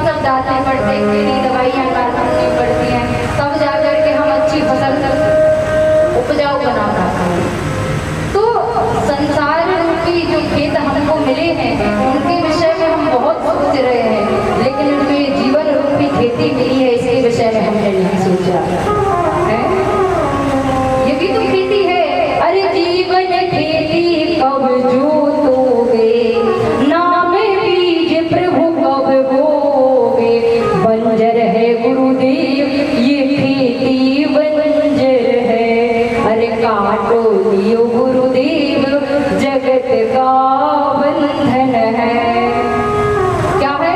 सब डालने पड़ते हैं, तेरी दवाइयाँ डालनी पड़ती हैं, तब जा करके हम अच्छी फसल उपजाऊ बना पाते हैं। तो संसार रूपी जो खेत हमको मिले हैं उनके विषय में हम बहुत सोच रहे हैं, लेकिन उनमें जीवन रूपी खेती मिली है इसके विषय में हमने नहीं सोचा है। ये भी तो खेती है। अरे जीवन खेती कब जोतोगे, नाम बीज प्रभु कब बोगे, बंजर है गुरुदेव ये खेती बंजर है। अरे काटो लियो गुरुदेव जगत का बंधन है। क्या है?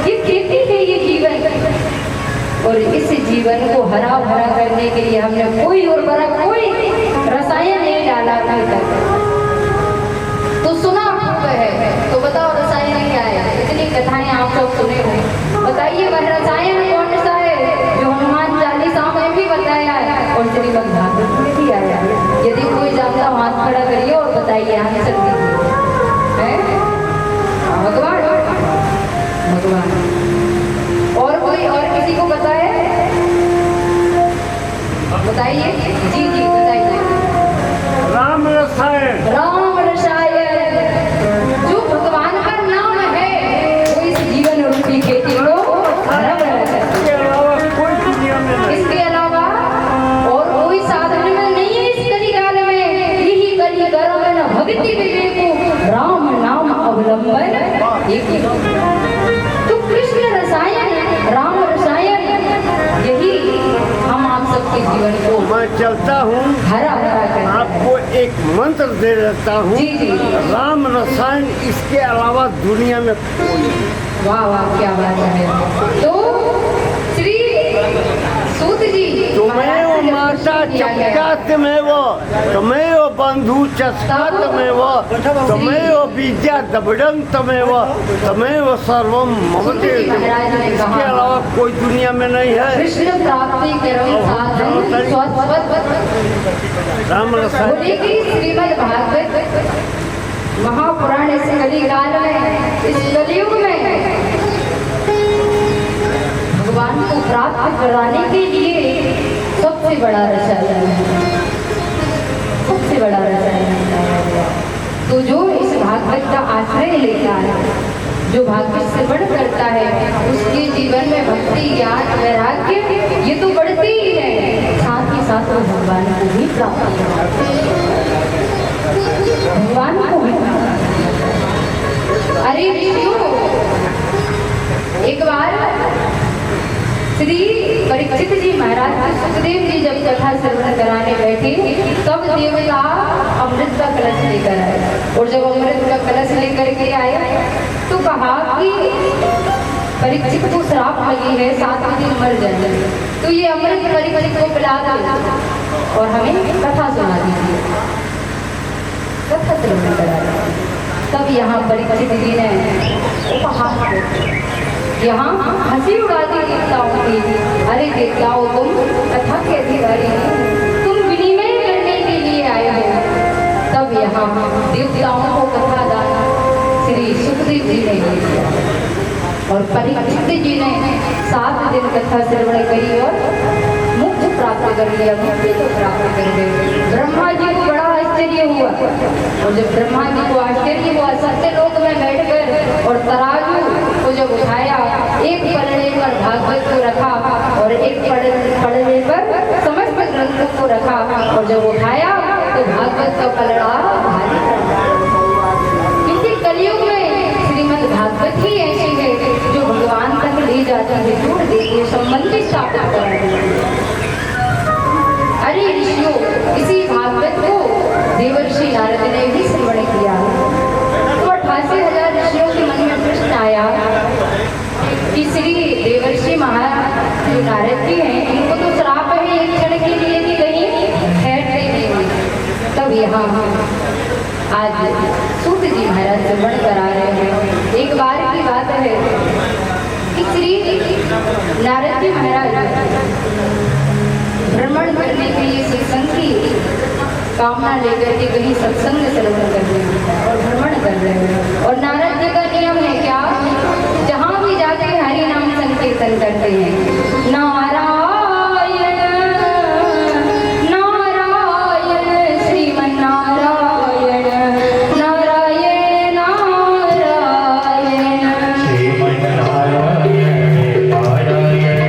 ये खेती है, ये जीवन। और इस जीवन को हरा भरा करने के लिए हमने कोई उर्वरक, कोई रसायन नहीं डाला अभी तक। तो सुना खूब है, तो बताओ रसायन क्या है? इतनी कथाएं आप सब सुने हो, बताइए वह रसायन कौन सा है जो हनुमान चालीसा में भी बताया है और श्रीमद् भागवत में भी आया है? यदि कोई जानता हो हाथ खड़ा करिए और बताइए, आंसर दीजिए। भगवान भगवान और कोई और किसी को पता है? बताइए। जी जी बताइए। राम रसायन। राम रसायन जो भगवान का नाम है वो इस जीवन रूपी खेती को हरा भरा करता है। इसके अलावा कोई दुनिया में नहीं। इसके अलावा और कोई साधन में नहीं है इस कलिकाल में। यही कलिकाल भक्ति विवेक राम नाम अवलंबन एक ही। तो कृष्ण रसायन, राम रसायन, यही हम आप सबके जीवन को मैं चलता हूँ, हरा भरा करता है। आपको एक मंत्र दे देता हूँ। जी जी। राम रसायन इसके अलावा दुनिया में कोई नहीं। वाह वाह क्या बात है। तो श्री सूत जी तुम्हें वो माता चपका में वो, तुम्हें वो बंधु चस्कात में वो, तुम्हें वो विद्या दबड़ंत में वो, तुम्हें वो सर्वम ममते। इसके अलावा कोई दुनिया में नहीं है। कृष्ण प्राप्ति करो साधन राम रसायन। बोलेगी श्रीमद् भागवत महापुराण इस कलिकाल में, इस कलयुग में भगवान को प्राप्त कराने के लिए सबसे बड़ा रसायन है, सबसे बड़ा रसायन है। तो जो इस भागवत का आश्रय लेता है, जो भागवत से बढ़ करता है, उसके जीवन में भक्ति ज्ञान वैराग्य ये तो बढ़ती ही है, साथ ही साथ वो भगवान को भी प्राप्त करता है। भगवान को भी। अरे ऋषियों, एक बार श्री परीक्षित जी महाराज को सुखदेव जी जब कथा श्रवण कराने बैठे, तब देवता अमृत का कलश लेकर आए। और जब अमृत का कलश लेकर के आए तो कहा कि परीक्षित को श्राप लगी है, 7वें दिन मर जाएंगे, तो ये अमृत परीक्षित को पिला दो और हमें कथा सुना दीजिए। कथा श्रवण करा। तब यहाँ परीक्षित जी ने यहाँ हंसी उड़ा दी देवताओं की। अरे देवताओं, तुम कथा के अधिकारी हो, तुम विनिमय करने के लिए आए हो। तब यहाँ देवताओं को कथा दान श्री सुखदेव जी ने दिया और परीक्षित जी ने 7 दिन कथा श्रवण करी और मुक्ति प्राप्त कर लिया, मुक्ति को प्राप्त कर गए। ब्रह्मा जी को बड़ा आश्चर्य हुआ और जब ब्रह्मा जी को आश्चर्य हुआ, सत्य लोक में बैठकर और तराजू को जब उठाया, एक पलड़े पर भागवत को रखा और एक पलड़े पर समस्त ग्रंथों को रखा और जब उठाया तो भागवत का पलड़ा भारी पड़ गया। क्योंकि कलयुग में श्रीमद् भागवत ही ऐसी है जो भगवान तक ले जाती है, जोड़ देती है, संबंध स्थापित कराती है। अरे ऋषियों, इसी भागवत को देवर्षि नारद ने भी श्रवण किया। तो 88,000 ऋषियों के मन में प्रश्न आया कि श्री देवर्षि महाराज जो नारद जी हैं, इनको तो श्राप है एक क्षण के लिए कि कहीं ठहरते नहीं। तब यहाँ आज सूत जी महाराज श्रवण करा रहे हैं। एक बार की बात है कि श्री नारद जी महाराज भ्रमण करने के लिए सत्संग की कामना लेकर के कहीं सत्संग श्रवण कर रहे हैं और भ्रमण कर रहे हैं। और नारद जी का नियम है क्या, जहाँ भी जाते हैं हरि कीर्तन करते हैं। नारायण नारायण श्रीमन्नारायण नारायण नारायण श्रीमन्नारायण नारायण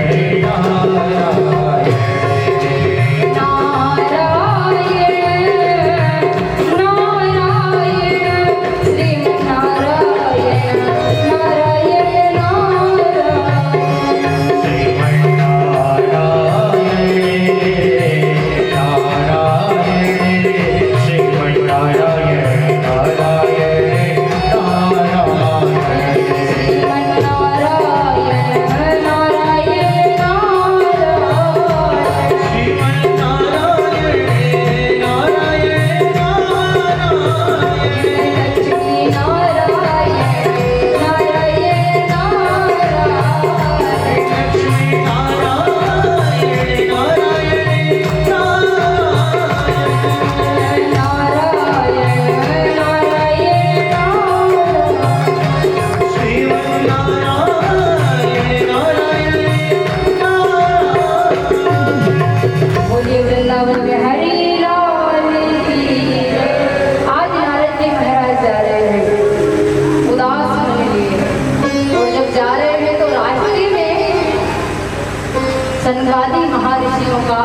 संघादी महर्षियों का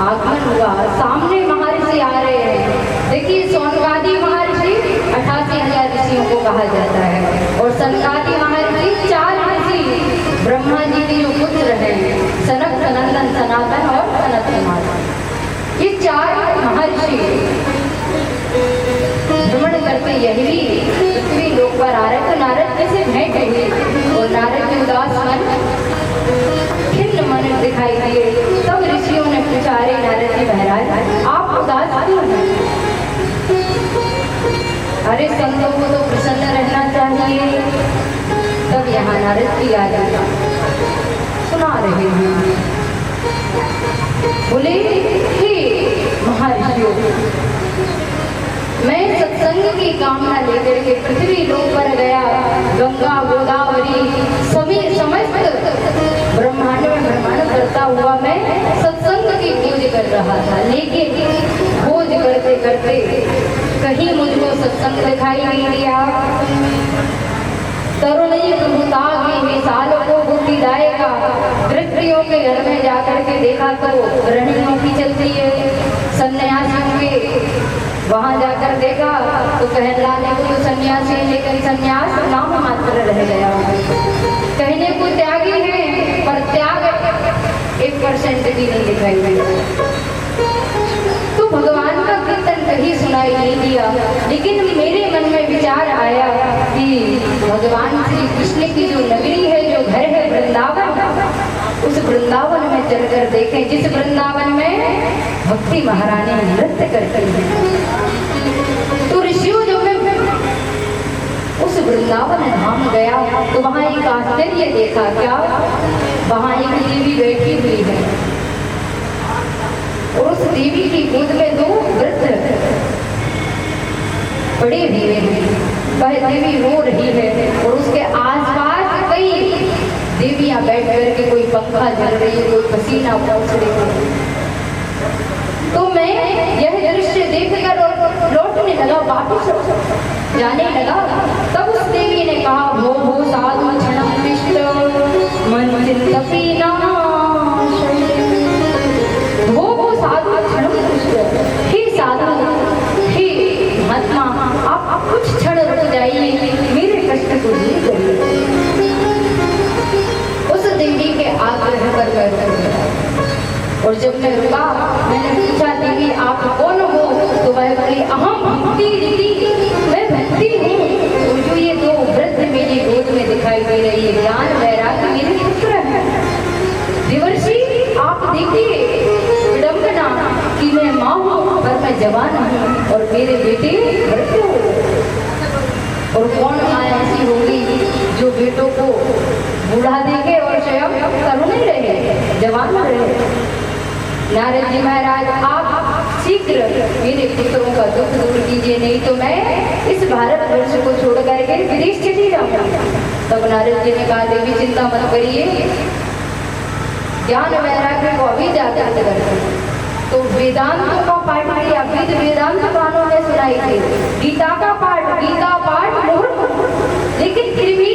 आगमन हुआ। सामने महर्षि आ रहे हैं। देखिए, सोनगादी महर्षि 88,000 ऋषियों को कहा जाता है और संघादी महर्षि 4 ऋषि ब्रह्मा जी के जो पुत्र हैं, सनक, सनंदन, सनातन और सनत कुमार। ये 4 महर्षि भ्रमण करते यही पृथ्वी लोक पर आ रहे। तो नारद जी से भेंट हुई और नारद जी उदास मन मन दिखाई दिए। सब ऋषियों ने पूछा, अरे नारद जी महाराज, आप उदास क्यों हैं? अरे संतों को तो प्रसन्न रहना चाहिए। तब यहाँ नारद जी आ गए, सुना रहे हैं। बोले, हे महर्षियों, मैं सत्संग की कामना लेकर के पृथ्वी लोक पर गया। गंगा गोदावरी समस्त ब्रह्मांड में भ्रमण करता हुआ मैं सत्संग की खोज कर रहा था, लेकिन खोज करते करते कहीं मुझको सत्संग दिखाई नहीं दिया। तरुणी प्रभुता की मिसालों को बुद्धिदायक वृत्तियों के घर में जाकर के देखा तो रणनीति चलती है। सन्यासियों के वहां जाकर देखा तो कहलाने को तो सन्यासी, लेकिन सन्यास नाम मात्र रह गया। कहने को त्यागी है पर त्याग 1% भी नहीं दिखाई दिया। तो भगवान का कीर्तन कहीं सुनाई नहीं दिया, लेकिन मेरे मन में विचार आया कि भगवान श्री कृष्ण की जो नगरी है, जो घर है वृंदावन, उस वृंदावन में चलकर देखें, जिस वृंदावन में भक्ति महारानी नृत्य करती है। तो ऋषियों जब मैं उस वृंदावन धाम गया तो वहां एक आश्चर्य देखा। क्या? वहां एक देवी बैठी हुई है और उस देवी की गोद में 2 वृद्ध पड़े हुए हैं। वह देवी रो रही है और उसके आसपास कई देवियां बैठ करके कोई पंखा जल रही है, कोई पसीना पोंछ रही है। तो मैं यह दृश्य देखकर लौटने लगा, वापस जाने लगा। तब उस देवी ने कहा, भो भो साधु क्षणम तिष्ठ मन चिंतपि नाशय। भो भो साधु क्षणम तिष्ठ, हे साधु, हे महात्मा, आप कुछ क्षण रुक जाइए, मेरे कष्ट को दूर करिए। उस देवी के आग्रह पर और जब मैं रुका, मैंने पूछा, देवी आप कौन हो? तो वह बोली, अहम भक्ति दीदी, मैं भक्ति हूँ। तो जो ये 2 वृद्ध मेरी गोद में दिखाई दे रही है, ज्ञान वैराग्य मेरे पुत्र हैं। देवर्षि, आप देखिए विडम्बना कि मैं माँ हूँ पर मैं जवान हूँ और मेरे बेटे वृद्ध हो। और कौन माँ ऐसी होगी जो बेटों को बूढ़ा देखे और स्वयं तरुण रहे, जवान रहे? नारद जी महाराज, आप शीघ्र शीघ्र मेरे पुत्रों का दुख दूर कीजिए, नहीं तो मैं इस भारतवर्ष को छोड़ करके विदेश चली जाऊंगा। तब नारद जी ने कहा, देवी चिंता मत करिए, ज्ञान वैराग्य को अभी जागृत करते। तो वेदांतों का पाठ किया, वेदांत कानों में सुनाई थी, गीता का पाठ, गीता पाठ मुहूर्त, लेकिन फिर भी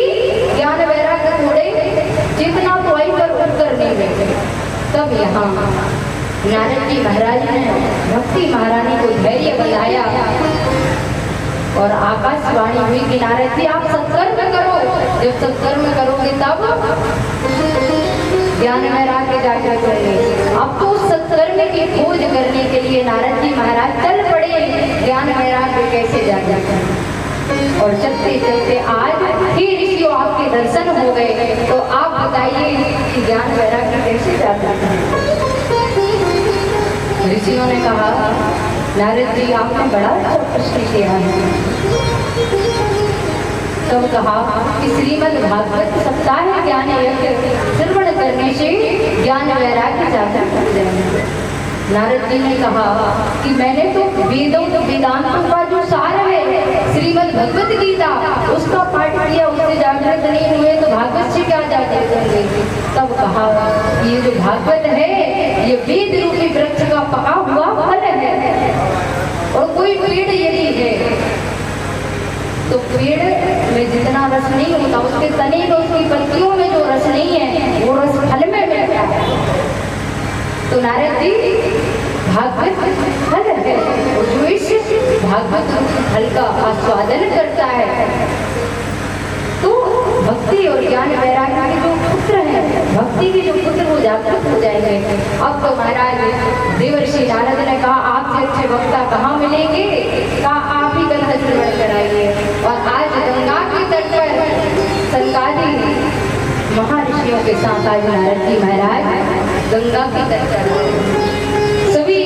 ज्ञान वैराग्य थोड़े चेतना तो आई पर उत्तर नहीं मिलते। तब यहाँ नारद जी महाराज ने भक्ति महारानी को धैर्य बंधाया और आकाशवाणी हुई कि नारद जी आप सत्कर्म करो, जब सत्कर्म करोगे तब ज्ञान वैराग्य जागृत करेंगे। अब तो सत्कर्म की खोज करने के लिए नारद जी महाराज चल पड़े, ज्ञान वैराग्य कैसे जागृत करें। और चलते चलते आज हे ऋषियों आपके दर्शन हो गए, तो आप बताइए कि ज्ञान वैराग्य कैसे जागृत करें। ऋषियों ने कहा, नारद जी आपने बड़ा अच्छा प्रश्न किया है। तब कहा कि श्रीमद् भागवत सप्ताह ज्ञान यज्ञ श्रवण करने से ज्ञान वैराग्य जागृत हो जाएंगे। नारद जी ने कहा कि मैंने तो वेदांतों का जो सार है श्रीमद् भगवत गीता उसका पाठ किया, उससे जागृत नहीं हुए तो भागवत से क्या जागृत होंगे। तब कहा ये जो भागवत है ये वेद रूपी वृक्ष का पका हुआ फल है, और कोई पेड़ यदि है तो पेड़ में जितना रस नहीं होता उसके तने में, उसकी पत्तियों में जो रस नहीं है वो रस फल में मिलता है। तो नारद जी भागवत फल है, और जो इस भागवत फल का आस्वादन करता है तो भक्ति और ज्ञान वैराग्य के जो पुत्र हैं, भक्ति के जो पुत्र वो जागृत हो जाएंगे। अब तो महाराज देवर्षि नारद ने कहा आपसे अच्छे वक्ता कहाँ मिलेंगे, कहा आप ही कथा श्रवण कराइए। और आज गंगा के तट पर सनकादि महर्षियों के साथ आज नारद जी महाराज गंगा के तट पर सभी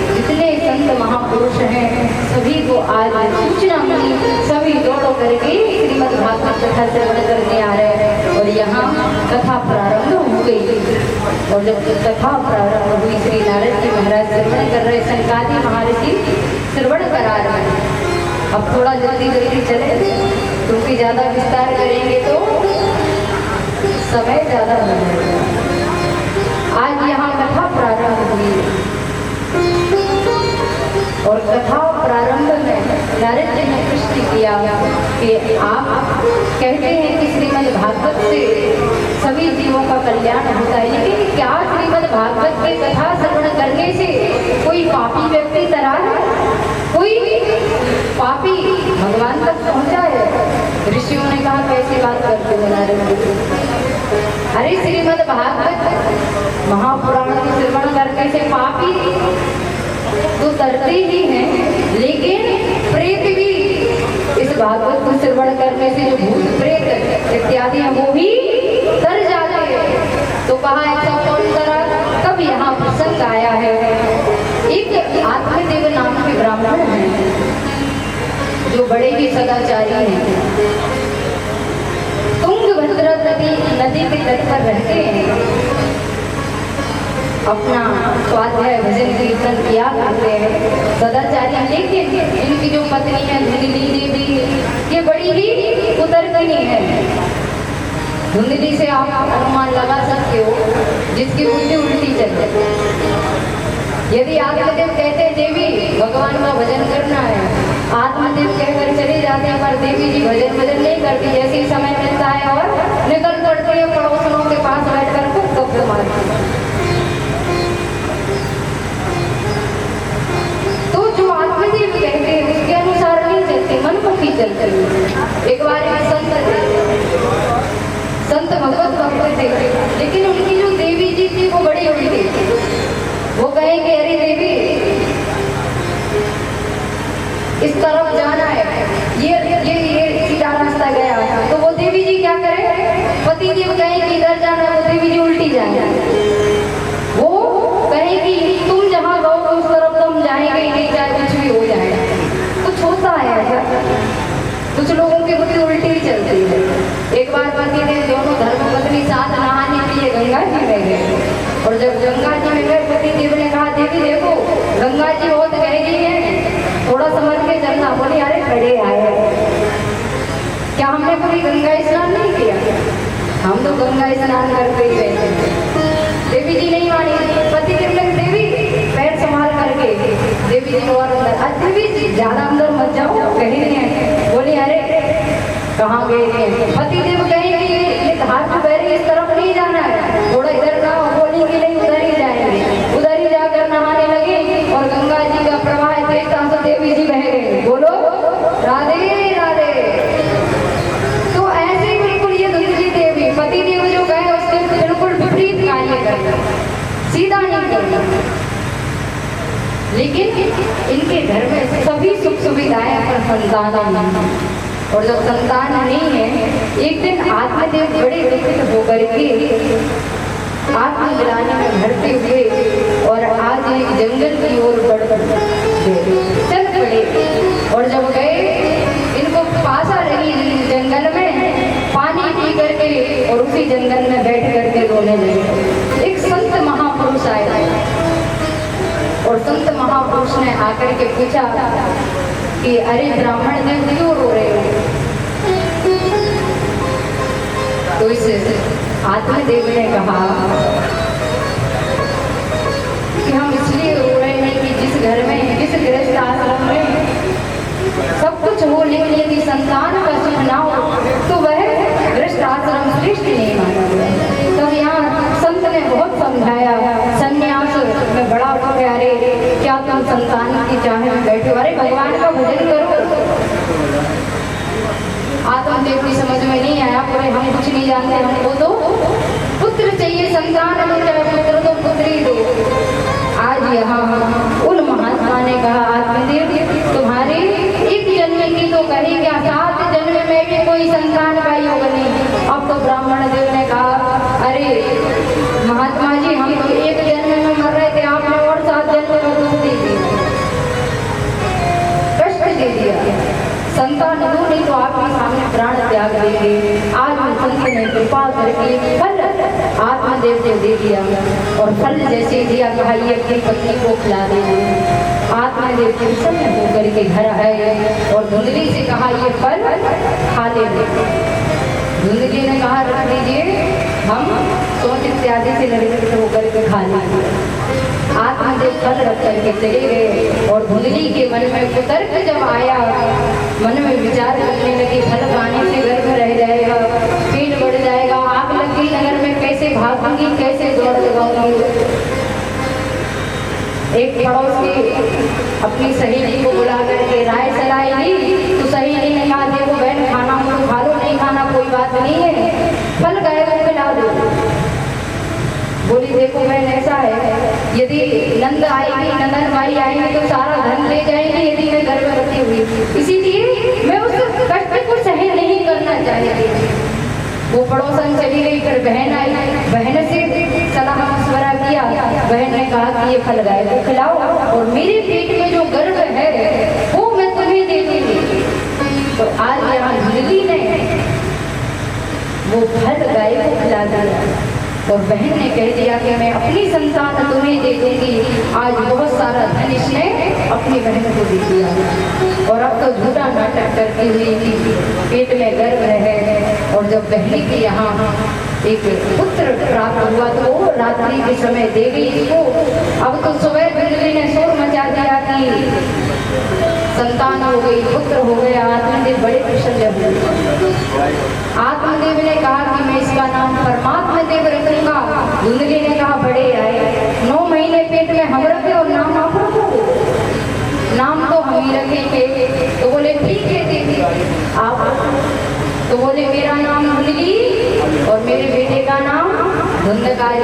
जितने संत महापुरुष हैं सभी को आज सूचना मिली, सभी दौड़ो करके श्रीमद् भागवत कथा श्रवण करने आ रहे हैं। और यहाँ कथा प्रारंभ हो गई, और जब कथा प्रारंभ हुई श्री नारद जी महाराज श्रवण कर रहे, सनकादि महर्षि श्रवण करा रहे हैं। अब थोड़ा जल्दी जल्दी चले क्योंकि ज्यादा विस्तार करेंगे तो समय ज्यादा हो जाएगा। आज यहाँ कथा प्रारंभ हुई और कथा प्रारंभ में नारद जी ने प्रश्न किया कि आप कहते हैं कि श्रीमद् भागवत से सभी जीवों का कल्याण होता है, लेकिन क्या श्रीमद् भागवत की कथा श्रवण करने से कोई पापी व्यक्ति तरा कोई पापी भगवान तक पहुंचा है? ऋषियों ने कहा कैसी बात करते हो नारद जी, अरे श्रीमद् भागवत महापुराण की श्रवण करने से पापी तो तरते ही हैं, लेकिन प्रेत भी इस भागवत को श्रवण करने से जो भूत प्रेत इत्यादि हैं वो भी तर जाते हैं। तो कहा ऐसा कौन करा? तब यहाँ प्रसंग आया है, एक आत्मदेव नाम के ब्राह्मण हैं जो बड़े ही सदाचारी हैं, तुंगभद्रा नदी के तट पर रहते हैं, अपना स्वाध्याय भजन कीर्तन किया करते हैं, सदाचारी। लेकिन इनकी जो पत्नी है धुंधली देवी, ये बड़ी ही कुतर्कनी है। धुंधली से आप अनुमान लगा सकते हो जिसकी बुद्धि उल्टी चलती। यदि आत्मदेव कहते हैं देवी भगवान का भजन करना है, आत्मदेव कहकर चले जाते हैं, पर देवी जी भजन नहीं करती। जैसे ही समय मिलता है और निकल पड़ते हैं पड़ोसनों के पास बैठकर खूब गप्पे मारती है। तो जो आत्मदेव कहते हैं उसके अनुसार नहीं चलते, मनमुखी चलते हैं। एक बार एक संत भगवत भक्त थे, लेकिन उनकी जो देवी जी थी वो बड़ी उल्टी थी। वो कहेंगे अरे देवी इस तरफ जाना है, ये सीधा रास्ता गया, तो वो देवी जी क्या करें? पति देव कहेंगे इधर जाना है, वो देवी जी उल्टी जाए। वो कहेंगी तुम जहाँ गओगे उस तरफ तो हम जाएंगे ही नहीं, चाहे कुछ भी हो जाए। कुछ होता है ऐसा, कुछ लोगों की बुद्धि उल्टी ही चलती है। एक बार पति देव दोनों धर्मपत्नी साथ नहाने के लिए गंगा जी में गए, और जब गंगा जी में गए पति देव ने कहा देवी देखो गंगा जी बहुत गहरी है, थोड़ा समझ के चलना। बोली अरे खड़े आए, क्या हमने कभी गंगा स्नान नहीं किया? हम तो गंगा स्नान करके ही गए। देवी जी नहीं मानी, पति देव ने देवी पैर संभाल करके देवी जी और अंदर, देवी जी ज्यादा अंदर मत जाओ, कहीं नहीं है। बोली अरे कहाँ गए हैं? पति देव कहेंगे ये हाथ पैर इस तरफ नहीं जाना है, थोड़ा इधर जाओ। बोलेंगे नहीं उधर ही जाएंगे, उधर ही जाकर नहाने लगे और गंगा जी का प्रवाह देखता तो देवी जी बह गए। बोलो राधे राधे। तो ऐसे ही बिल्कुल ये धुंधली देवी पति देव जो गए उसके बिल्कुल विपरीत कार्य करता, सीधा नहीं करता। लेकिन इनके घर में सभी सुख सुविधाएं पर संतान नहीं, और जब संतान नहीं है एक दिन आत्मदेव बड़े दुखित होकर के आत्मग्लानि में भरते हुए और आज एक जंगल की ओर बढ़ चल पड़े। और जब गए इनको पासा रही जंगल में, पानी पी करके और उसी जंगल में बैठ करके रोने लगे। एक संत महापुरुष आए और संत महापुरुष ने आकर के पूछा कि अरे ब्राह्मण देव क्यों रो रहे हो? तो इस आत्मदेव ने कहा कि हम इसलिए रो रहे हैं कि जिस घर में, जिस गृहस्थ आश्रम में सब कुछ हो लेकिन यदि संतान का सुख ना हो तो वह गृहस्थ आश्रम श्रेष्ठ नहीं माना गया। तब यहाँ संत ने बहुत समझाया, संन्यास में बड़ा दुख है। अरे क्या तुम संतान की चाहे में बैठे? अरे भगवान का भजन करो। आत्मदेव की समझ में नहीं आया, बोले हम कुछ नहीं जानते, हमको तो पुत्र चाहिए, संतान हो चाहे पुत्र तो पुत्री दो। आज यहाँ उन महात्मा ने कहा आत्मदेव तुम्हारे एक जन्म की तो कही क्या, 7 जन्म में भी कोई संतान का योग नहीं। अब तो ब्राह्मण देव ने कहा अरे महात्मा जी हम तो एक जन्म में मर रहे थे, आपने और 7 जन्म में दुख दे दिया, कष्ट दे दिया। संतान दो नहीं तो आपके सामने प्राण त्याग देंगे। आज उन संत ने कृपा करके फल आत्मदेव को दे दिया और फल जैसे दिया कहा ये अपनी पत्नी को खिला देंगे। आत्मदेव प्रसन्न होकर के घर आए और धुंधली से कहा ये फल खा लेंगे। धुंधली ने कहा रख दीजिए, हम सोच इत्यादि से निर्मित होकर के खा लेंगे। आत्मदेव फल रख करके चले गए और धुंधली के मन में कुतर्क जब आया, मन में विचार करने लगे फल खाने से गर्भ रह जाएगा, पेट बढ़ जाएगा, आग लग गई नगर में, कैसे भागूंगी, कैसे दौड़ लगाऊंगी। एक पड़ोस की अपनी सहेली को बुला करके राय सलाह ली तो सहेली ने कहा देखो बहन खाना तो खा लो, नहीं खाना कोई बात नहीं है, फल गाय को खिला दो। बोली देखो बहन ऐसा है यदि नंद आएगी, नंदन भाई आएंगे तो सारा धन ले जाएंगे यदि मैं गर्भवती हुई, इसीलिए मैं उस कष्ट को सहन नहीं करना चाहती। वो पड़ोसन चली गई, फिर बहन आई, बहन से सलाह मशवरा किया। बहन ने कहा कि ये फल गाय को खिलाओ और मेरे पेट में जो गर्भ है वो मैं तुम्हें दे दूंगी। तो आज यहाँ धुंधली ने वो फल गाय को खिला दिया और बहन ने कह दिया कि मैं अपनी संतान तुम्हें दे दूंगी। आज बहुत सारा धन इसने अपनी बहन को दे दिया और अब तो झूठा नाटक करती हुई पेट में गर्भ है। और जब बहन के यहाँ एक पुत्र प्राप्त हुआ तो वो रात्रि के समय दे गई इसको। अब तो सुबह धुंधली ने शोर मचा दिया कि संतान हो गई, पुत्र हो गया। आत्मदेव बड़े प्रसन्न हुए। आत्मदेव ने कहा कि मैं इसका नाम परमात्मा देव रखूंगा। धुंधली ने कहा बड़े आए, 9 महीने पेट में हम रखे और नाम आप रखोगे? नाम तो हम ही रखेंगे। तो बोले ठीक है देवी आप। तो बोले मेरा नाम धुंधली और मेरे बेटे का नाम धुंधकारी।